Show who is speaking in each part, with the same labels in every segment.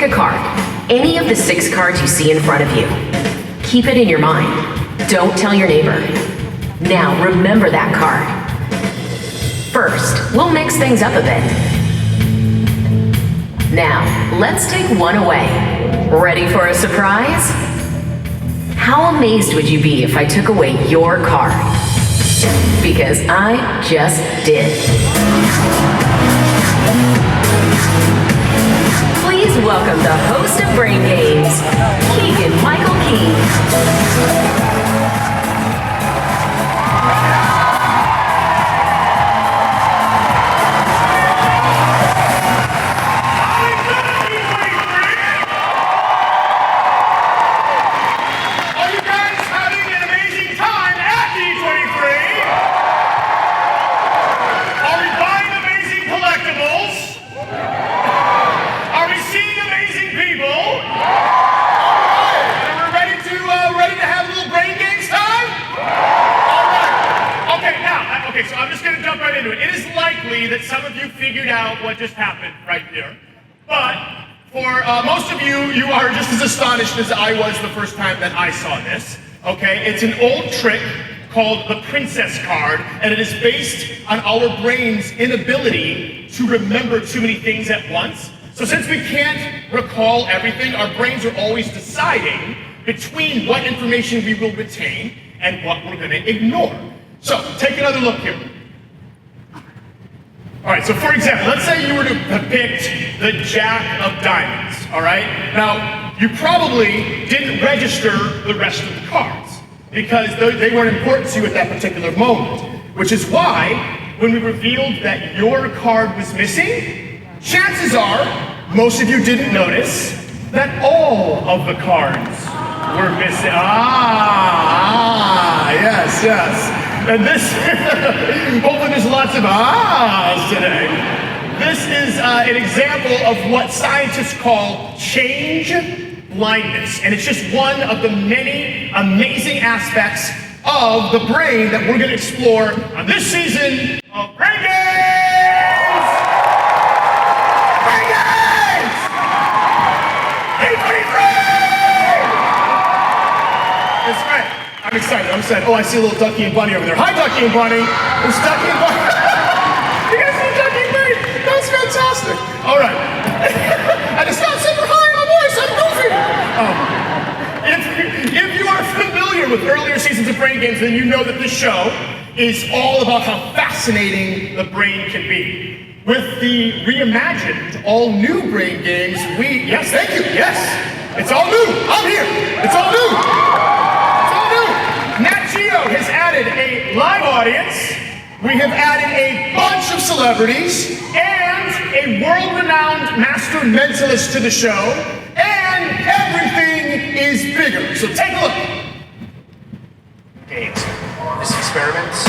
Speaker 1: a card. Any of the 6 cards you see in front of you. Keep it in your mind. Don't tell your neighbor. Now, remember that card. First, we'll mix things up a bit. Now, let's take one away. Ready for a surprise? How amazed would you be if I took away your card? Because I just did. Please welcome the host of Braingames, Keegan Michael Keyes.
Speaker 2: Okay, so I'm just going to jump right into it. It is likely that some of you figured out what just happened right there. But for most of you, you are just as astonished as I was the first time that I saw this. Okay, it's an old trick called the princess card, and it is based on our brain's inability to remember too many things at once. So since we can't recall everything, our brains are always deciding between what information we will retain and what we're going to ignore. So, take another look here. All right, so for example, let's say you were to have picked the Jack of Diamonds, all right? Now, you probably didn't register the rest of the cards because they weren't important to you at that particular moment, which is why when we revealed that your card was missing, chances are most of you didn't notice that all of the cards were missing. Yes. And this, hopefully there's lots of ahs today. This is an example of what scientists call change blindness. And it's just one of the many amazing aspects of the brain that we're going to explore on this season of Braingames! Braingames! D23! It's great. I'm excited. Oh, I see a little Ducky and Bunny over there. Hi, Ducky and Bunny. It's Ducky and Bunny. You guys see Ducky and Bunny? That's fantastic. All right. I just got super high in my voice. I'm goofy. If you are familiar with earlier seasons of Braingames, then you know that this show is all about how fascinating the brain can be. With the reimagined, all-new Braingames, yes, thank you, yes. It's all new. I'm here. It's all new. Nat Geo has added a live audience, we have added a bunch of celebrities, and a world-renowned master mentalist to the show, and everything is bigger. So take a look.
Speaker 3: Games. This experiments,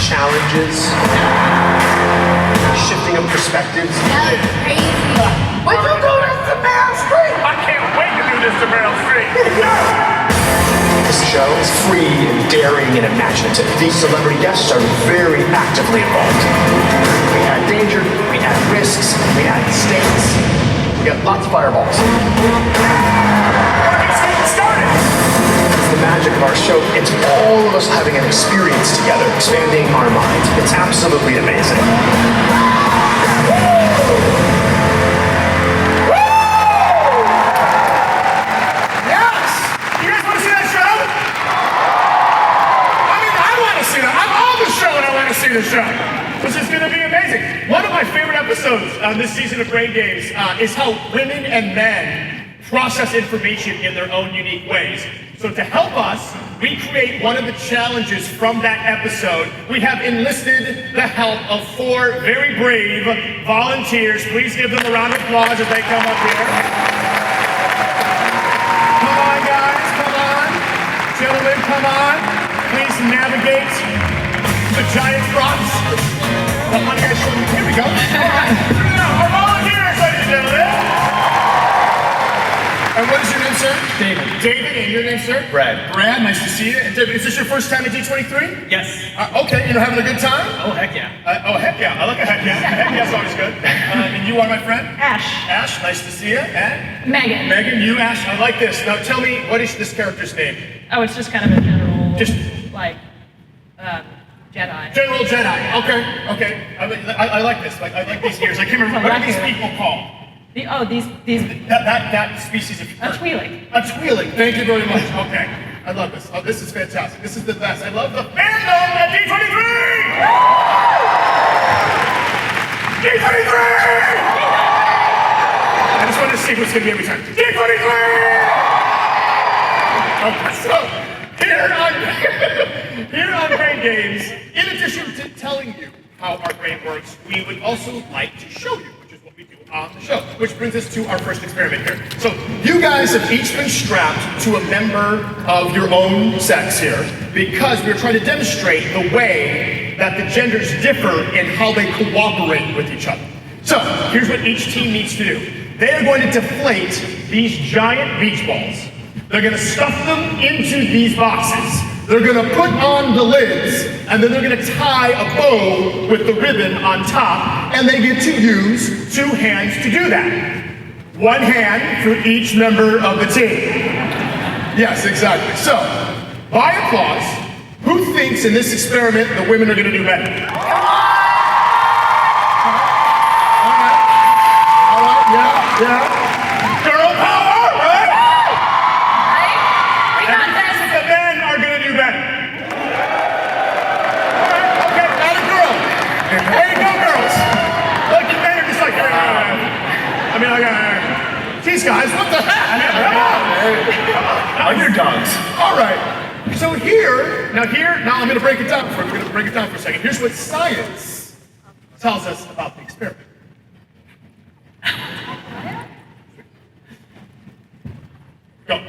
Speaker 3: challenges, shifting of perspectives.
Speaker 4: That is crazy. Would you do this to Meryl Streep?
Speaker 2: I can't wait to do this to Meryl Streep.
Speaker 3: This show is free and daring and imaginative. These celebrity guests are very actively involved. We had danger, we had risks, we had stakes. We got lots of fireballs.
Speaker 2: Let's get started.
Speaker 3: It's the magic of our show. It's all of us having an experience together, expanding our minds. It's absolutely amazing.
Speaker 2: The show. This is going to be amazing. One of my favorite episodes on this season of Braingames is how women and men process information in their own unique ways. So to help us recreate one of the challenges from that episode, we have enlisted the help of 4 very brave volunteers. Please give them a round of applause as they come up here. Come on, guys, come on. Gentlemen, come on. Please navigate the giant props. Here we go. Our volunteers, ladies and gentlemen. And what is your name, sir?
Speaker 5: David.
Speaker 2: David, and your name, sir?
Speaker 5: Brad.
Speaker 2: Brad, nice to see you. And David, is this your first time at D23?
Speaker 5: Yes.
Speaker 2: Okay, you're having a good time?
Speaker 5: Oh, heck yeah.
Speaker 2: Heck yeah. I like a heck yeah. Heck yeah is always good. And you are my friend?
Speaker 6: Ash.
Speaker 2: Ash, nice to see you. And?
Speaker 6: Megan.
Speaker 2: Megan, you, Ash, I like this. Now tell me, what is this character's name?
Speaker 6: Oh, it's just kind of a general,
Speaker 2: Just
Speaker 6: like, Jedi.
Speaker 2: General Jedi. Okay. I like this. Like, I like these ears. I can't remember. What are these people called?
Speaker 6: These.
Speaker 2: That species of
Speaker 6: A Twi'lek.
Speaker 2: A Twi'lek. Thank you very much. Okay. I love this. Oh, this is fantastic. This is the best. I love the fandom at D23! D23! I just wanted to see who's going to be every time. D23! Okay, so here on Braingames, in addition to telling you how our brain works, we would also like to show you, which is what we do on the show. Which brings us to our first experiment here. So you guys have each been strapped to a member of your own sex here because we're trying to demonstrate the way that the genders differ in how they cooperate with each other. So here's what each team needs to do. They are going to deflate these giant beach balls. They're going to stuff them into these boxes. They're going to put on the lids, and then they're going to tie a bow with the ribbon on top, and they get to use 2 hands to do that. 1 hand for each member of the team. Yes, exactly. So, by applause, who thinks in this experiment the women are going to do better? All right, yeah. Girl power, right?
Speaker 6: We got this.
Speaker 2: The men are going to do better. All right, okay, not a girl. Way to go, girls. Look, you men are just like, I mean, like, geez, guys, what the heck? Come on.
Speaker 3: Underdogs.
Speaker 2: All right. So now I'm going to break it down for you. We're going to break it down for a second. Here's what science tells us about the experiment. Go.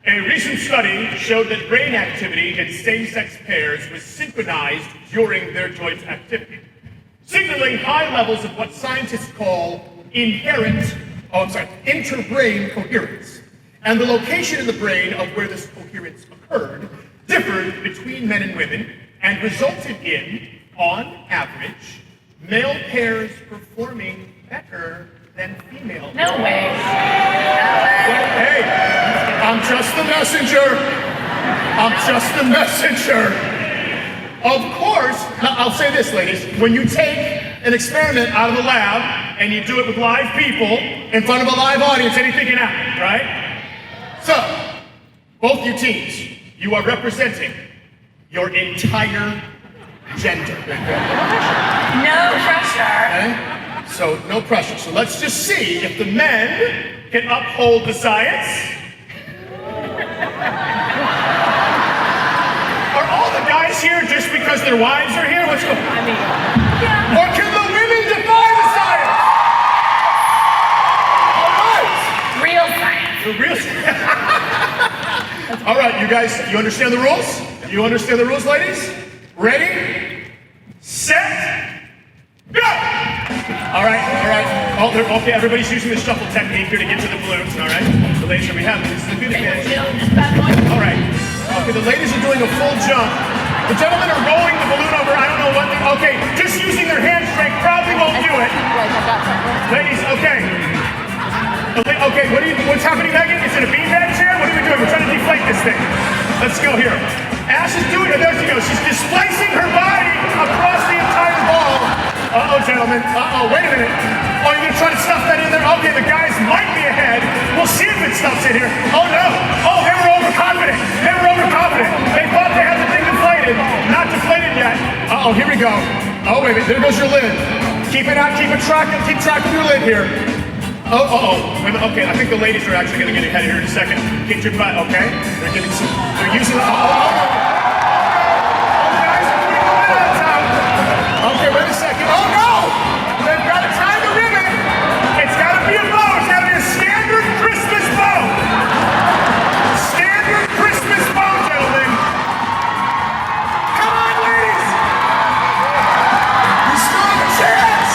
Speaker 2: A recent study showed that brain activity in same-sex pairs was synchronized during their joint activity, signaling high levels of what scientists call interbrain coherence. And the location in the brain of where this coherence occurred differed between men and women and resulted in, on average, male pairs performing better than female.
Speaker 6: No way.
Speaker 2: Hey, I'm just the messenger. I'm just the messenger. Of course, now I'll say this, ladies. When you take an experiment out of the lab and you do it with live people in front of a live audience, anything can happen, right? So, both you teams, you are representing your entire gender.
Speaker 6: No pressure.
Speaker 2: Okay? So, no pressure. So let's just see if the men can uphold the science. Are all the guys here just because their wives are here? What's going on?
Speaker 6: Yeah.
Speaker 2: Or can the women defy the science? All right.
Speaker 6: Real science.
Speaker 2: The real All right, you guys, you understand the rules? You understand the rules, ladies? Ready, set, go! All right. Oh, okay, everybody's using the shuffle technique here to get to the balloons, all right? The ladies are behind. This is a good advantage. All right. Okay, the ladies are doing a full jump. The gentlemen are rolling the balloon over. I don't know what okay, just using their hand strength probably won't do it. Ladies, okay. Okay, what's happening, Megan? Is it a beanbag chair? What are we doing? We're trying to deflate this thing. Let's go here. Ash is doing it. There she goes. She's displacing her body across the entire ball. Uh-oh, gentlemen. Uh-oh, wait a minute. Oh, you're gonna try to stuff that in there? Okay, the guys might be ahead. We'll see if it stuffs in here. Oh, no. Oh, they were overconfident. They thought they had the thing deflated. Not deflated yet. Uh-oh, here we go. Oh, wait a minute. There goes your lid. Keep track of your lid here. Okay, I think the ladies are actually going to get ahead here in a second. Get your butt, okay? They're using the, guys are putting the lid on top. Okay, wait a second. Oh no! They've got to tie the ribbon. It's got to be a bow. It's got to be a standard Christmas bow. Standard Christmas bow, gentlemen. Come on, ladies. You still have a chance.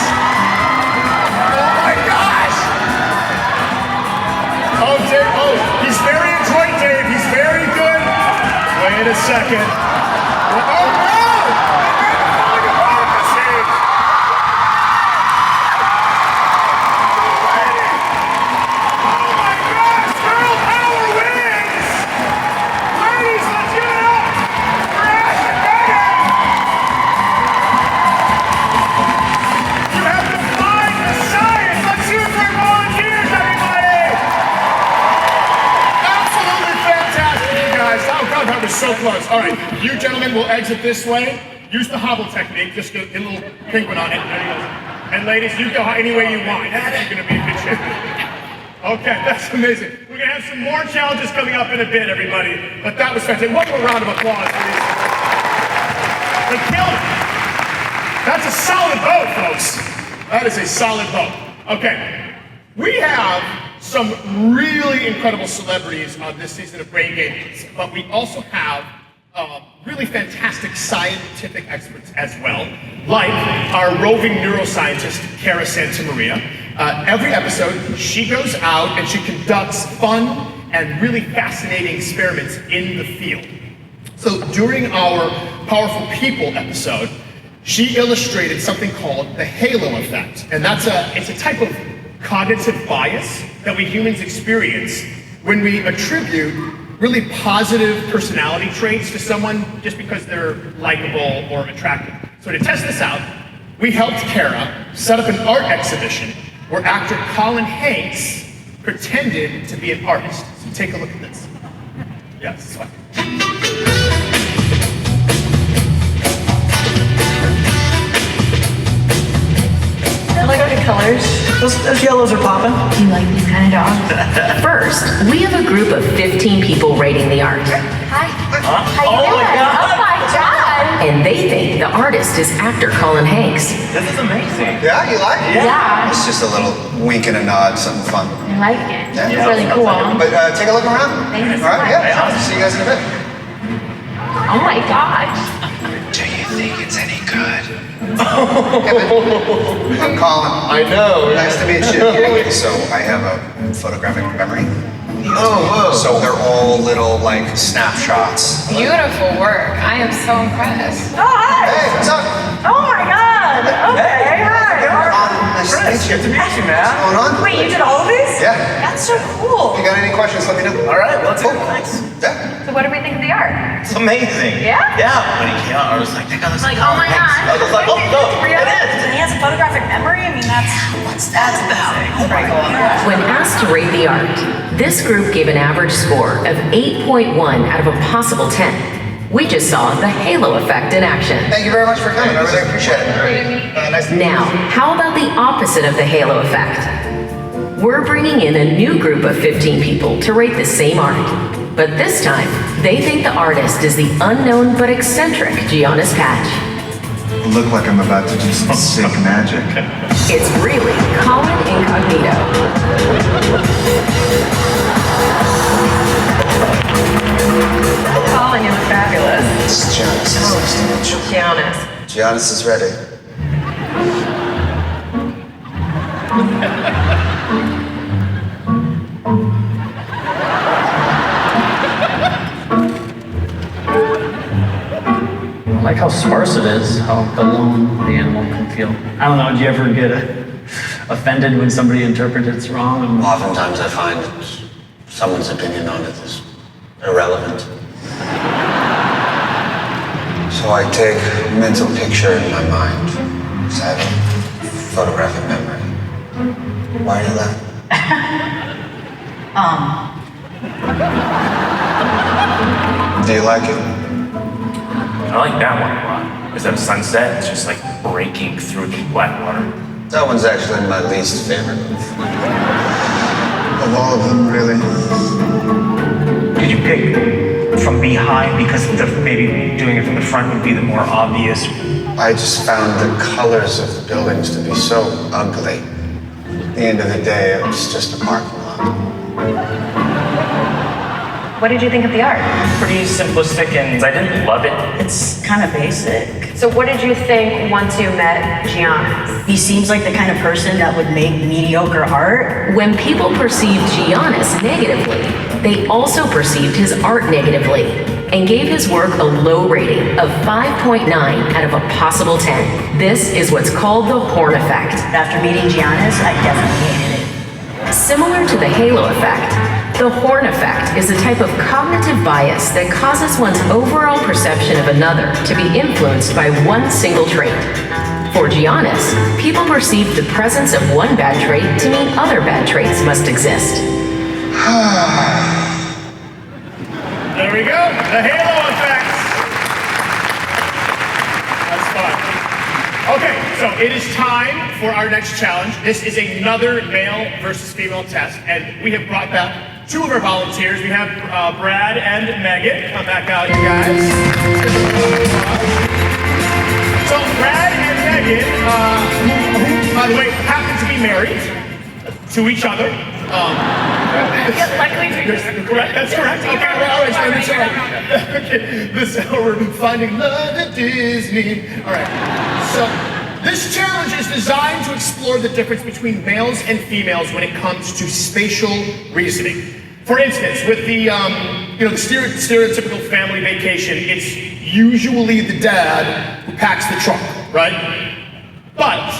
Speaker 2: Oh my gosh. Oh, Dave, oh, he's very adroit, Dave. He's very good. Wait a second. Oh, no! So close. All right, you gentlemen will exit this way. Use the hobble technique. Just get a little penguin on it. There you go. And ladies, you go any way you want. You're going to be in good shape. Okay, that's amazing. We're going to have some more challenges coming up in a bit, everybody. But that was fantastic. One more round of applause, please. They killed it. That's a solid vote, folks. That is a solid vote. Okay, we have some really incredible celebrities on this season of Braingames, but we also have really fantastic scientific experts as well, like our roving neuroscientist, Cara Santamaria. Every episode, she goes out and she conducts fun and really fascinating experiments in the field. So during our Powerful People episode, she illustrated something called the halo effect, and it's a type of cognitive bias that we humans experience when we attribute really positive personality traits to someone just because they're likable or attractive. So to test this out, we helped Cara set up an art exhibition where actor Colin Hanks pretended to be an artist. So take a look at this. Yeah, this is fun.
Speaker 6: I like the colors.
Speaker 5: Those yellows are popping.
Speaker 6: Do you like these kind of dogs?
Speaker 1: First, we have a group of 15 people rating the art.
Speaker 6: Hi. How you doing? Oh my God.
Speaker 1: And they think the artist is actor Colin Hanks.
Speaker 5: This is amazing.
Speaker 3: Yeah, you like it?
Speaker 6: Yeah.
Speaker 3: It's just a little wink and a nod, something fun.
Speaker 6: I like it.
Speaker 3: Yeah.
Speaker 6: It's really cool.
Speaker 3: But take a look around.
Speaker 6: Thank you so
Speaker 3: All right,
Speaker 6: much.
Speaker 3: yeah. See you guys in a bit.
Speaker 6: Oh my gosh.
Speaker 3: Do you think it's any good? I'm Colin.
Speaker 5: I know.
Speaker 3: Nice to meet you. So I have a photographic memory.
Speaker 5: Oh, whoa.
Speaker 3: So they're all little like snapshots.
Speaker 7: Beautiful work. I am so impressed.
Speaker 6: Oh, hi.
Speaker 3: Hey, what's up?
Speaker 6: Oh my God. Okay, hi.
Speaker 3: Nice to meet you.
Speaker 5: Good to meet you, man.
Speaker 3: What's going on?
Speaker 6: Wait, you did all of these?
Speaker 3: Yeah.
Speaker 6: That's so cool.
Speaker 3: If you got any questions, let me know.
Speaker 5: All right, let's go. Thanks.
Speaker 3: Yeah.
Speaker 6: So what do we think of the art?
Speaker 5: It's amazing.
Speaker 6: Yeah?
Speaker 5: Yeah. When he came out, I was like, that guy looks like
Speaker 6: oh my
Speaker 5: Colin Hanks.
Speaker 6: God.
Speaker 5: I was like, oh, no, it is.
Speaker 6: And he has a photographic memory? I mean, what's that about? Pretty cool.
Speaker 1: When asked to rate the art, this group gave an average score of 8.1 out of a possible 10. We just saw the halo effect in action.
Speaker 3: Thank you very much for coming. I really appreciate it. Nice to meet you.
Speaker 1: Now, how about the opposite of the halo effect? We're bringing in a new group of 15 people to rate the same art. But this time, they think the artist is the unknown but eccentric Giannis Patch.
Speaker 3: Look like I'm about to do some sick magic.
Speaker 1: It's really Colin Incognito.
Speaker 6: Colin, you look fabulous.
Speaker 3: This is Giannis. Nice to meet you.
Speaker 6: Giannis.
Speaker 3: Giannis is ready.
Speaker 8: I like how sparse it is, how alone the animal can feel. I don't know, do you ever get offended when somebody interprets it's wrong?
Speaker 9: Oftentimes I find someone's opinion on it is irrelevant.
Speaker 3: So I take a mental picture in my mind. So I have a photographic memory. Why are you laughing? Do you like it?
Speaker 10: I like that one a lot. Is that a sunset? It's just like breaking through the black water.
Speaker 3: That one's actually my least favorite of all of them, really.
Speaker 11: Did you pick from behind because maybe doing it from the front would be the more obvious?
Speaker 3: I just found the colors of the buildings to be so ugly. At the end of the day, it was just a parking lot.
Speaker 6: What did you think of the art?
Speaker 11: Pretty simplistic and
Speaker 10: I didn't love it.
Speaker 5: It's kind of basic.
Speaker 6: So what did you think once you met Giannis?
Speaker 5: He seems like the kind of person that would make mediocre art.
Speaker 1: When people perceived Giannis negatively, they also perceived his art negatively and gave his work a low rating of 5.9 out of a possible 10. This is what's called the Horn effect.
Speaker 5: After meeting Giannis, I definitely hated it.
Speaker 1: Similar to the halo effect, the Horn effect is a type of cognitive bias that causes one's overall perception of another to be influenced by one single trait. For Giannis, people perceived the presence of one bad trait to mean other bad traits must exist.
Speaker 2: There we go. The halo effect. That's fun. Okay, so it is time for our next challenge. This is another male versus female test, and we have brought back two of our volunteers. We have Brad and Megan. Come back out, you guys. So Brad and Megan, who, by the way, happen to be married to each other.
Speaker 7: Luckily,
Speaker 2: Correct. That's correct. Okay, all right. Okay, this we're finding love at Disney. All right. So this challenge is designed to explore the difference between males and females when it comes to spatial reasoning. For instance, with the the stereotypical family vacation, it's usually the dad who packs the trunk, right? But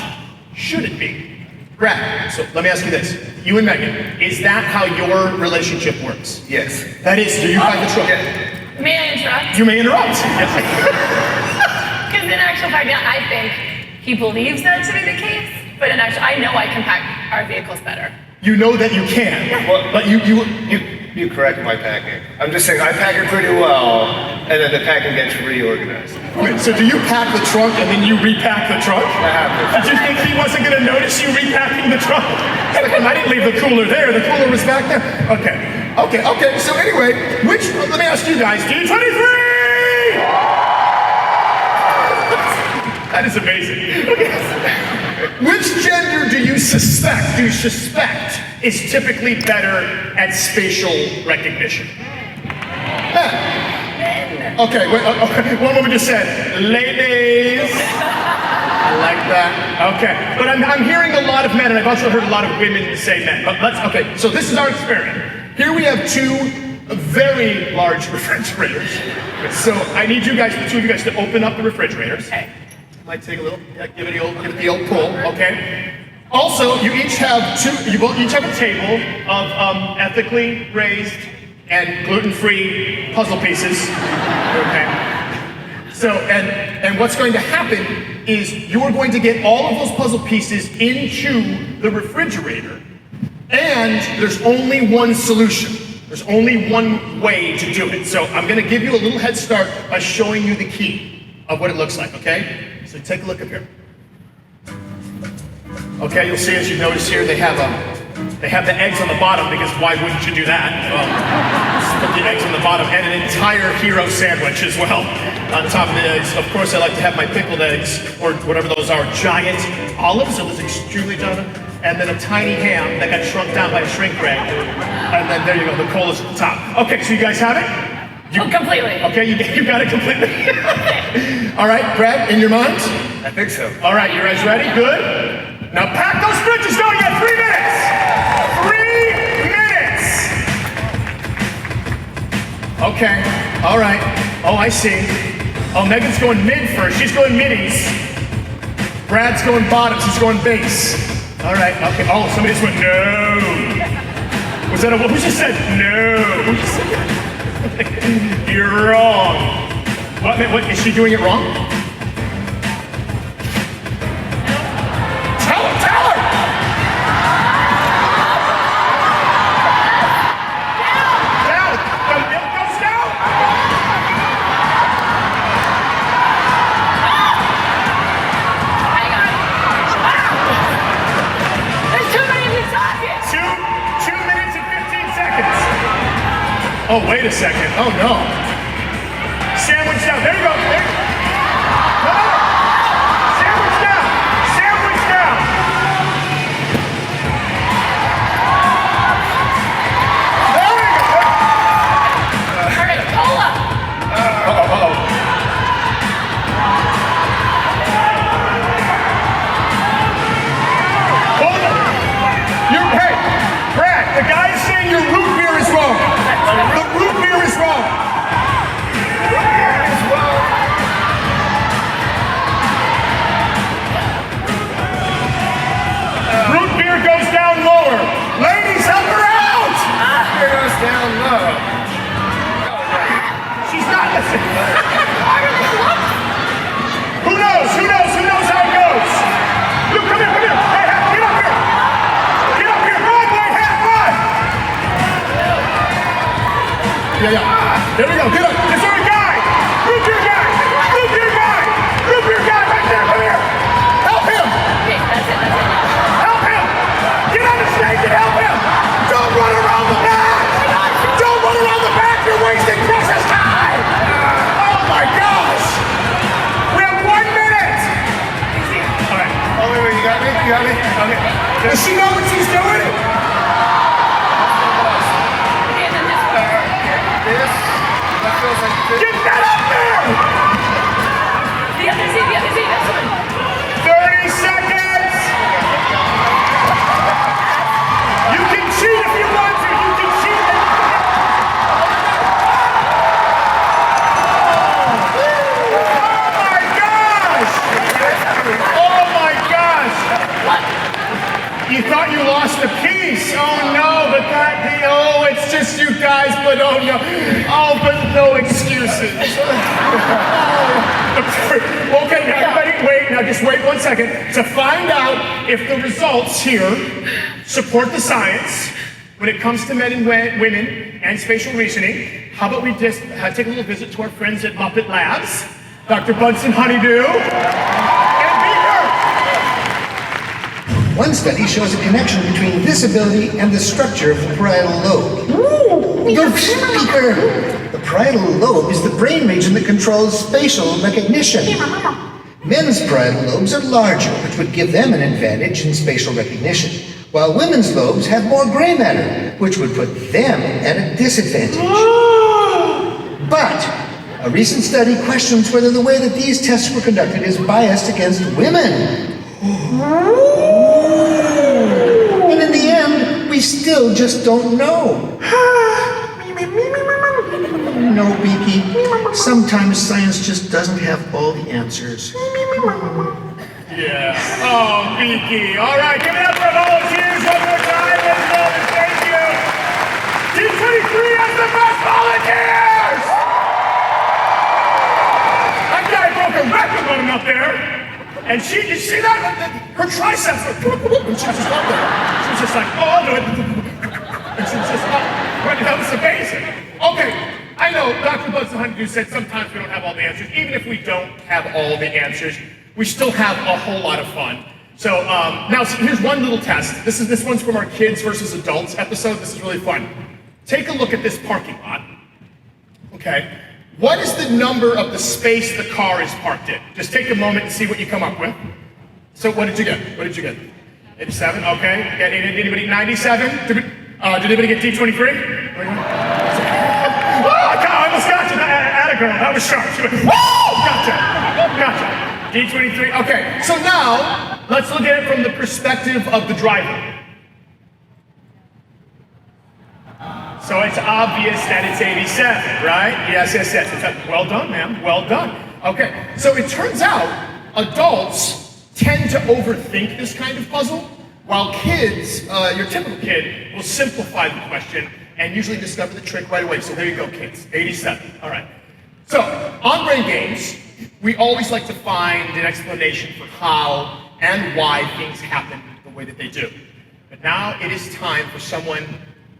Speaker 2: should it be? Brad, so let me ask you this. You and Megan, is that how your relationship works?
Speaker 3: Yes.
Speaker 2: That is, do you pack the trunk?
Speaker 3: Yeah.
Speaker 7: may I interrupt?
Speaker 2: You may interrupt.
Speaker 7: Because in actual fact, I think he believes that to be the case, but in actual, I know I can pack our vehicles better.
Speaker 2: You know that you can,
Speaker 3: Well,
Speaker 2: but
Speaker 3: you correct my packing. I'm just saying I pack it pretty well, and then the packing gets reorganized.
Speaker 2: Wait, so do you pack the trunk and then you repack the trunk?
Speaker 3: I have to.
Speaker 2: Did you think he wasn't going to notice you repacking the trunk? I didn't leave the cooler there. The cooler was back there. Okay. So anyway, let me ask you guys, D23! That is amazing. Okay. Which gender do you suspect is typically better at spatial recognition? Okay, wait, one woman just said, ladies. I like that. Okay, but I'm hearing a lot of men, and I've also heard a lot of women say men. But so this is our experiment. Here we have two very large refrigerators. So I need the two of you guys to open up the refrigerators.
Speaker 7: Okay.
Speaker 2: Might take a little, give it the old pull, okay? Also, you each have a table of ethically raised and gluten-free puzzle pieces, okay? So, and what's going to happen is you're going to get all of those puzzle pieces into the refrigerator, and there's only one solution. There's only one way to do it. So I'm gonna give you a little head start by showing you the key of what it looks like, okay? So take a look up here. Okay, you'll see as you notice here, they have the eggs on the bottom, because why wouldn't you do that? Just put the eggs on the bottom, and an entire hero sandwich as well on top of the eggs. Of course, I like to have my pickled eggs, or whatever those are, giant olives, so this extremely giant, and then a tiny ham that got shrunk down by a shrink ray. And then there you go, the coal is at the top. Okay, so you guys have it?
Speaker 7: Completely.
Speaker 2: Okay, you got it completely. All right, Brad, in your minds?
Speaker 3: I think so.
Speaker 2: All right, you guys ready? Good. Now pack those fridges. Go, you got 3 minutes. 3 minutes. Okay. All right. Oh, I see. Oh, Megan's going mid first. She's going middies. Brad's going bottoms. He's going base. All right. Okay. Oh, somebody just went no. Was that who just said no? Who just said that? You're wrong. What? Is she doing it wrong? Tell her! Down! The milk goes down!
Speaker 7: Hang on. There's too many of you talking.
Speaker 2: 2 minutes and 15 seconds. Oh, wait a second. Oh, no. Sandwich down. There you go. There you go. No. Sandwich down. Sandwich down. There we go. Yeah. There we go. Get up. Is there a guy? Group your guy. Group your guy. Group your guy right there. Come here. Help him.
Speaker 7: Okay, that's it.
Speaker 2: Help him. Get on the stage and help him. Don't run around the back. Don't run around the back. You're wasting precious time. Oh my gosh. We have 1 minute. All right. Oh, wait. You got me? Okay. Does she know what she's doing? Get that up there!
Speaker 7: The other seat, this one.
Speaker 2: 30 seconds! You can cheat if you want to. You can cheat. Oh my gosh! You thought you lost a piece. Oh no, but it's just you guys, but oh no. Oh, but no excuses. Okay, now everybody wait. Now just wait 1 second. To find out if the results here support the science when it comes to men and women and spatial reasoning, how about we just take a little visit to our friends at Muppet Labs, Dr. Bunsen Honeydew, and Beaker.
Speaker 12: One study shows a connection between this ability and the structure of the parietal lobe. Go speaker! The parietal lobe is the brain region that controls spatial recognition. Men's parietal lobes are larger, which would give them an advantage in spatial recognition, while women's lobes have more gray matter, which would put them at a disadvantage. But a recent study questions whether the way that these tests were conducted is biased against women. And in the end, we still just don't know. No, Beaky. Sometimes science just doesn't have all the answers.
Speaker 2: Yeah. Oh, Beaky. All right, give it up for volunteers one more time. Ladies and gentlemen, thank you. D23 has the best volunteers! That guy broke a record running up there. And you see that? Her triceps were, and she was just up there. She was just like, oh, no. And she was just up. That was amazing. Okay, I know Dr. Bunsen Honeydew said sometimes we don't have all the answers. Even if we don't have all the answers, we still have a whole lot of fun. So now here's one little test. This one's from our kids versus adults episode. This is really fun. Take a look at this parking lot. Okay. What is the number of the space the car is parked in? Just take a moment and see what you come up with. So what did you get? 87, okay. Anybody 97? Did anybody get D23? Oh, I almost got you. Atta girl, that was sharp. She went, whoa! Gotcha. D23, okay. So now, let's look at it from the perspective of the driver. So it's obvious that it's 87, right? Yes. Well done, ma'am. Well done. Okay, so it turns out adults tend to overthink this kind of puzzle, while kids, your typical kid, will simplify the question and usually discover the trick right away. So there you go, kids. 87. All right. So on Braingames, we always like to find an explanation for how and why things happen the way that they do. But now it is time for someone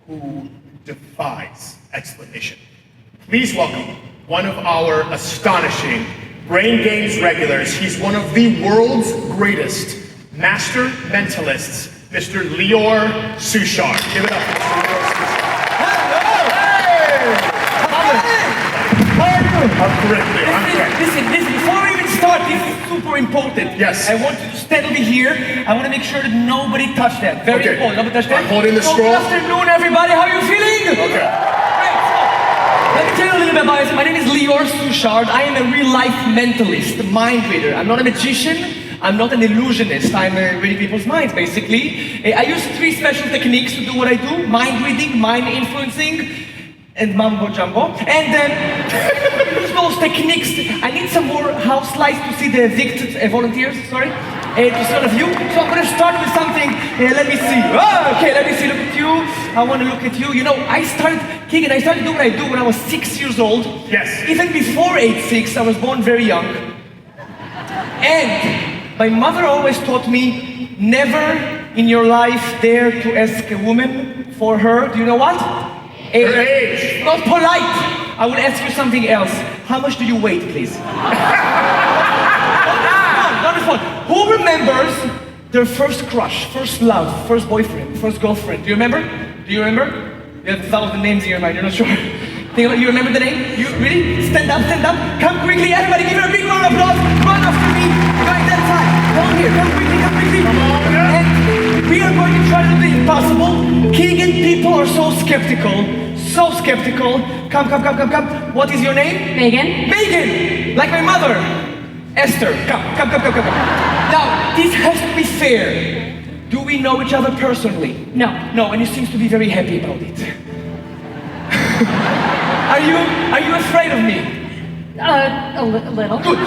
Speaker 2: who defies explanation. Please welcome one of our astonishing Braingames regulars. He's one of the world's greatest master mentalists, Mr. Lior Suchard. Give it up for Mr. Lior Suchard.
Speaker 13: Listen, before we even start, this is super important.
Speaker 2: Yes.
Speaker 13: I want you to stand over here. I want to make sure that nobody touched that. Very important. Nobody touched that.
Speaker 2: I'm holding the scroll.
Speaker 13: Good afternoon, everybody. How are you feeling?
Speaker 2: Okay.
Speaker 13: Great. So, let me tell you a little bit about myself. My name is Lior Suchard. I am a real-life mentalist, mind reader. I'm not a magician. I'm not an illusionist. I'm reading people's minds, basically. I use 3 special techniques to do what I do. Mind reading, mind influencing, and mumbo jumbo. And use those techniques. I need some more house lights to see the evicted volunteers, to some of you. So I'm going to start with something. Let me see. Okay, let me see. Look at you. I want to look at you. You know, Keegan, I started doing what I do when I was 6 years old.
Speaker 2: Yes.
Speaker 13: Even before 8'6", I was born very young. And my mother always taught me, never in your life dare to ask a woman for her, do you know what?
Speaker 2: Her age.
Speaker 13: Not polite. I will ask you something else. How much do you weigh, please? Not this one. Who remembers their first crush, first love, first boyfriend, first girlfriend? Do you remember? Do you remember? You have 1,000 names in your mind, you're not sure. Think about, you remember the name? You really? Stand up, stand up. Come quickly, everybody give her a big round of applause. Run after me. Going that side. Come on here, come quickly, come quickly.
Speaker 2: Come on,
Speaker 13: And we are going to try to do the impossible. Keegan, people are so skeptical. So skeptical. Come, come, come, come, come. What is your name?
Speaker 7: Megan.
Speaker 13: Megan! Like my mother. Esther. Come, come, come, come, come, come. Now, this has to be fair. Do we know each other personally?
Speaker 7: No.
Speaker 13: No, and you seem to be very happy about it. Are you afraid of me?
Speaker 7: A little.
Speaker 13: Good.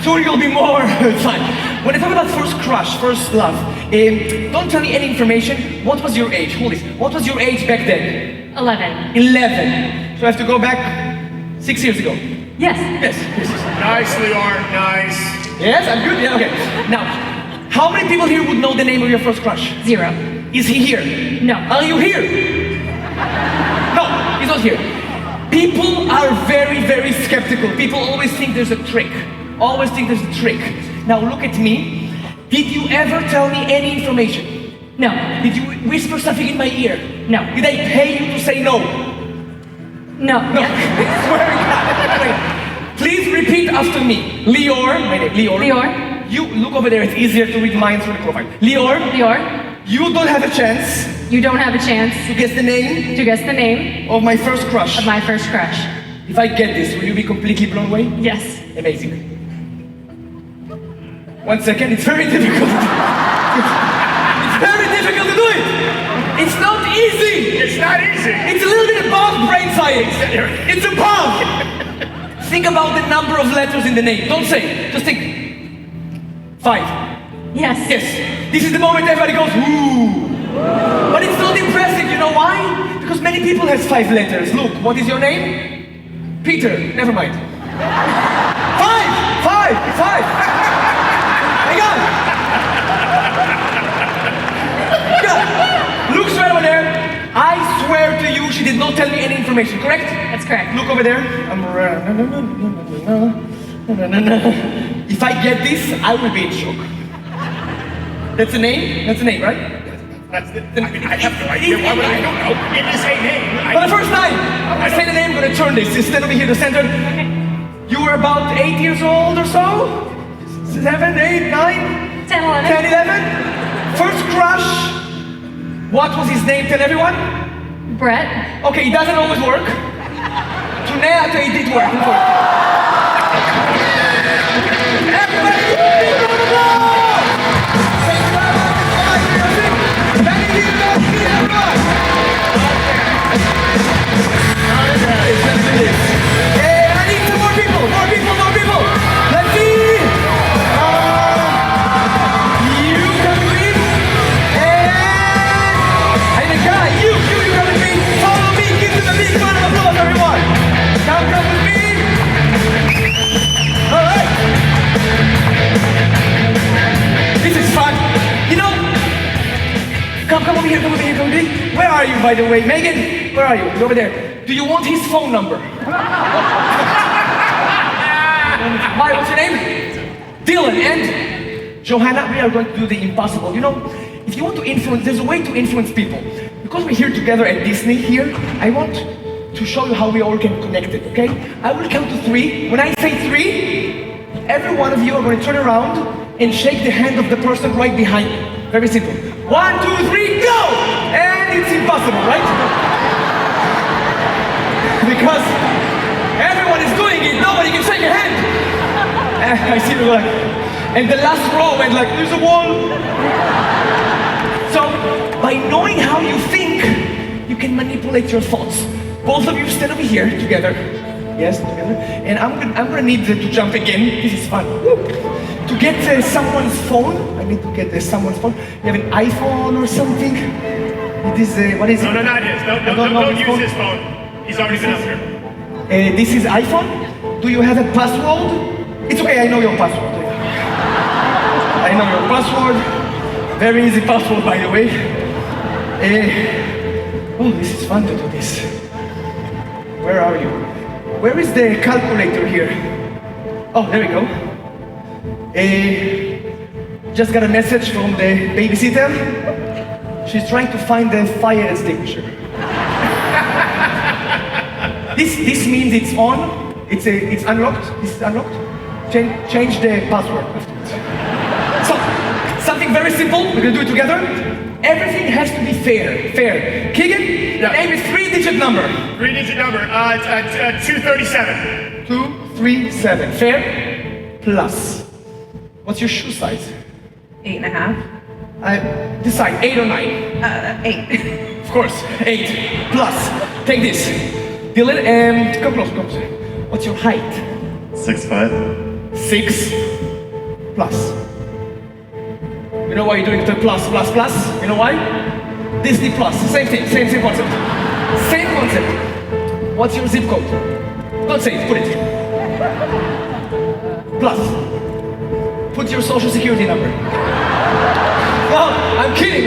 Speaker 13: Soon you'll be more. It's fine. When I talk about first crush, first love, don't tell me any information. What was your age? Hold this. What was your age back then?
Speaker 7: 11.
Speaker 13: 11. So I have to go back 6 years ago.
Speaker 7: Yes.
Speaker 13: Yes.
Speaker 2: Nice, Lior, nice.
Speaker 13: Yes, I'm good. Yeah, okay. Now, how many people here would know the name of your first crush?
Speaker 7: 0.
Speaker 13: Is he here?
Speaker 7: No.
Speaker 13: Are you here? No, he's not here. People are very, very skeptical. People always think there's a trick. Always think there's a trick. Now look at me. Did you ever tell me any information?
Speaker 7: No.
Speaker 13: Did you whisper something in my ear?
Speaker 7: No.
Speaker 13: Did I pay you to say no?
Speaker 7: No.
Speaker 13: No. Swear to God. Please repeat after me. Lior, my name, Lior.
Speaker 7: Lior.
Speaker 13: You look over there, it's easier to read minds through the profile. Lior.
Speaker 7: Lior.
Speaker 13: You don't have a chance
Speaker 7: You don't have a chance
Speaker 13: to guess the name
Speaker 7: to guess the name
Speaker 13: of my first crush.
Speaker 7: of my first crush.
Speaker 13: If I get this, will you be completely blown away?
Speaker 7: Yes.
Speaker 13: Amazing. 1 second, it's very difficult. It's very difficult to do it. It's not easy.
Speaker 2: It's not easy.
Speaker 13: It's a little bit above brain science. It's above. Think about the number of letters in the name. Don't say, just think. 5.
Speaker 7: Yes.
Speaker 13: Yes. This is the moment everybody goes, ooh. But it's not impressive, you know why? Because many people has 5 letters. Look, what is your name? Peter. Never mind. 5! 5! 5! Hang on! Look straight over there. I swear to you, she did not tell me any information, correct?
Speaker 7: That's correct.
Speaker 13: Look over there. If I get this, I will be in shock. That's a name? That's a name, right?
Speaker 2: That's the, I mean, I have no idea. Why would I? Don't know. It is a name.
Speaker 13: For the first time, I say the name, I'm gonna turn this. Stand over here, the center. You were about 8 years old or so? 7, 8, 9?
Speaker 7: 10, 11.
Speaker 13: 10, 11? First crush. What was his name? Tell everyone.
Speaker 7: Brett.
Speaker 13: Okay, it doesn't always work. Tonight, it did work. It worked. Everybody, Come over here, come over here, come over here. Where are you, by the way? Megan, where are you? You're over there. Do you want his phone number? Why, what's your name? Dylan and Johanna, we are going to do the impossible. You know, if you want to influence, there's a way to influence people. Because we're here together at Disney here, I want to show you how we all can connect it, okay? I will count to 3. When I say 3, every one of you are going to turn around and shake the hand of the person right behind you. Very simple. 1, 2, 3, go! And it's impossible, right? Because everyone is doing it, nobody can shake a hand. I see you like, and the last row went like, there's a wall. So, by knowing how you think, you can manipulate your thoughts. Both of you stand over here together. Yes, together. And I'm gonna need to jump again. This is fun. To get someone's phone, I need to get someone's phone. You have an iPhone or something? It is, what is it?
Speaker 2: No, not his. Don't use his phone. He's already been up here.
Speaker 13: This is iPhone? Do you have a password? It's okay, I know your password. I know your password. Very easy password, by the way. Oh, Ooh, this is fun to do this. Where are you? Where is the calculator here? Oh, there we go. Just got a message from the babysitter. She's trying to find the fire extinguisher. This means it's on. It's unlocked. This is unlocked. Change the password afterwards. So, something very simple. We're gonna do it together. Everything has to be fair. Fair. Keegan, name a 3-digit number.
Speaker 2: 3-digit number. 237.
Speaker 13: 237. Fair. Plus. What's your shoe size?
Speaker 6: 8.5.
Speaker 13: Decide 8 or 9.
Speaker 6: 8.
Speaker 13: Of course, 8 plus. Take this. Dylan, come close. What's your height?
Speaker 14: 6'5".
Speaker 13: 6 plus. You know why you're doing the plus? You know why? Disney plus. Same thing. Same concept. Same concept. What's your zip code? Don't say it. Put it. Plus. Put your social security number. No, I'm kidding.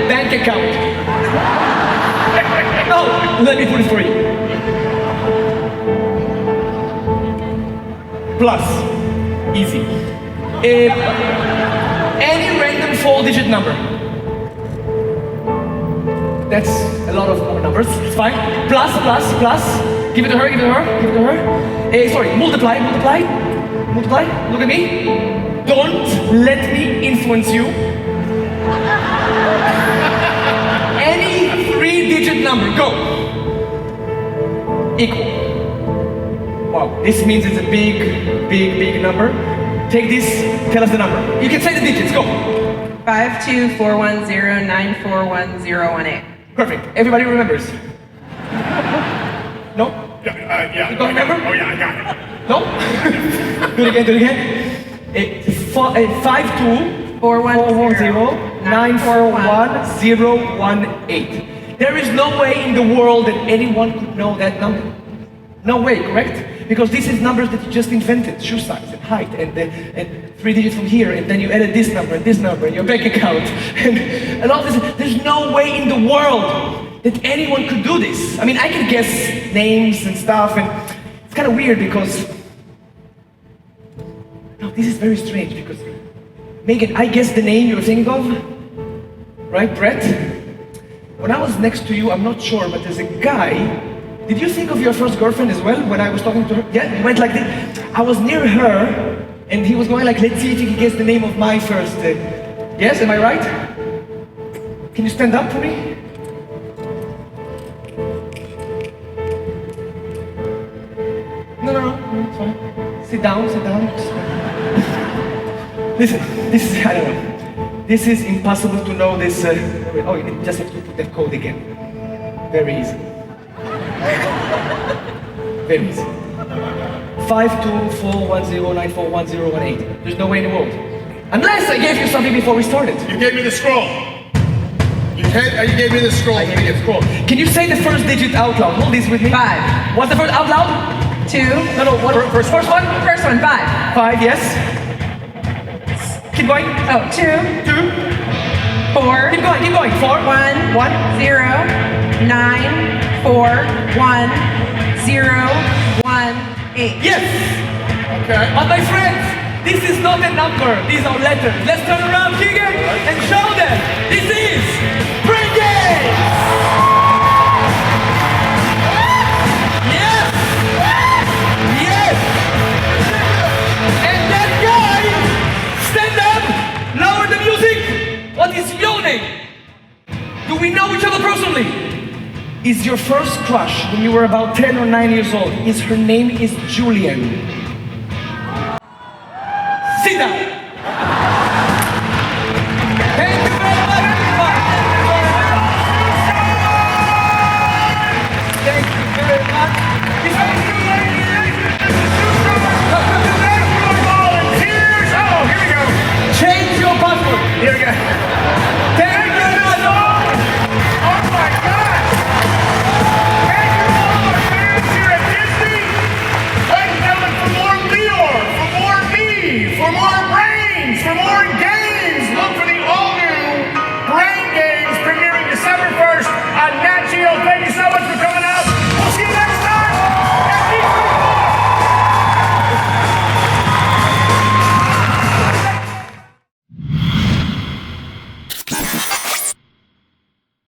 Speaker 13: Bank account. No, let me put it for you. Plus. Easy. Any random 4-digit number. That's a lot of more numbers. It's fine. Plus. Give it to her. Sorry, multiply. Look at me. Don't let me influence you. Any 3-digit number, go. Equal. Wow, this means it's a big number. Take this, tell us the number. You can say the digits, go.
Speaker 6: 52410941018.
Speaker 13: Perfect, everybody remembers. No?
Speaker 2: Yeah.
Speaker 13: You don't remember?
Speaker 2: Oh yeah, I got it.
Speaker 13: No? Do it again. 52410941018. There is no way in the world that anyone could know that number. No way, correct? Because this is numbers that you just invented, shoe size and height and 3 digits from here, and then you added this number and your bank account and all this. There's no way in the world that anyone could do this. I mean, I can guess names and stuff, and it's kind of weird because this is very strange because Megan, I guess the name you're thinking of, right, Brett? When I was next to you, I'm not sure, but there's a guy. Did you think of your first girlfriend as well when I was talking to her? Yeah, he went like this. I was near her, and he was going like, let's see if he can guess the name of my first. Yes, am I right? Can you stand up for me? No, it's fine. Sit down. Listen, this is, I don't know. This is impossible to know this. You just have to put that code again. Very easy. Very easy. 52410941018. There's no way in the world. Unless I gave you something before we started.
Speaker 2: You gave me the scroll. You gave me the scroll.
Speaker 13: I gave you the scroll. Can you say the first digit out loud? Hold this with me.
Speaker 6: 5.
Speaker 13: What's the first out loud?
Speaker 6: 2.
Speaker 13: No. What? First one?
Speaker 6: First one, 5.
Speaker 13: 5, yes. Keep going.
Speaker 6: 2. 4.
Speaker 13: Keep going. 4.
Speaker 6: 1. 0. 9. 4. 1. 0. 1. 8.
Speaker 13: Yes!
Speaker 2: Okay.
Speaker 13: But my friends, this is not a number. These are letters. Let's turn around, Keegan, and show them. This is Braingames! Yes! Yes! And that guy, stand up, lower the music. What is your name? Do we know each other personally? Is your first crush when you were about 10 or 9 years old? Her name is Julian. Sit down. Thank you very much. Thank you very much.
Speaker 2: Volunteers. Oh, here we go.
Speaker 13: Change your password.
Speaker 2: Here we go.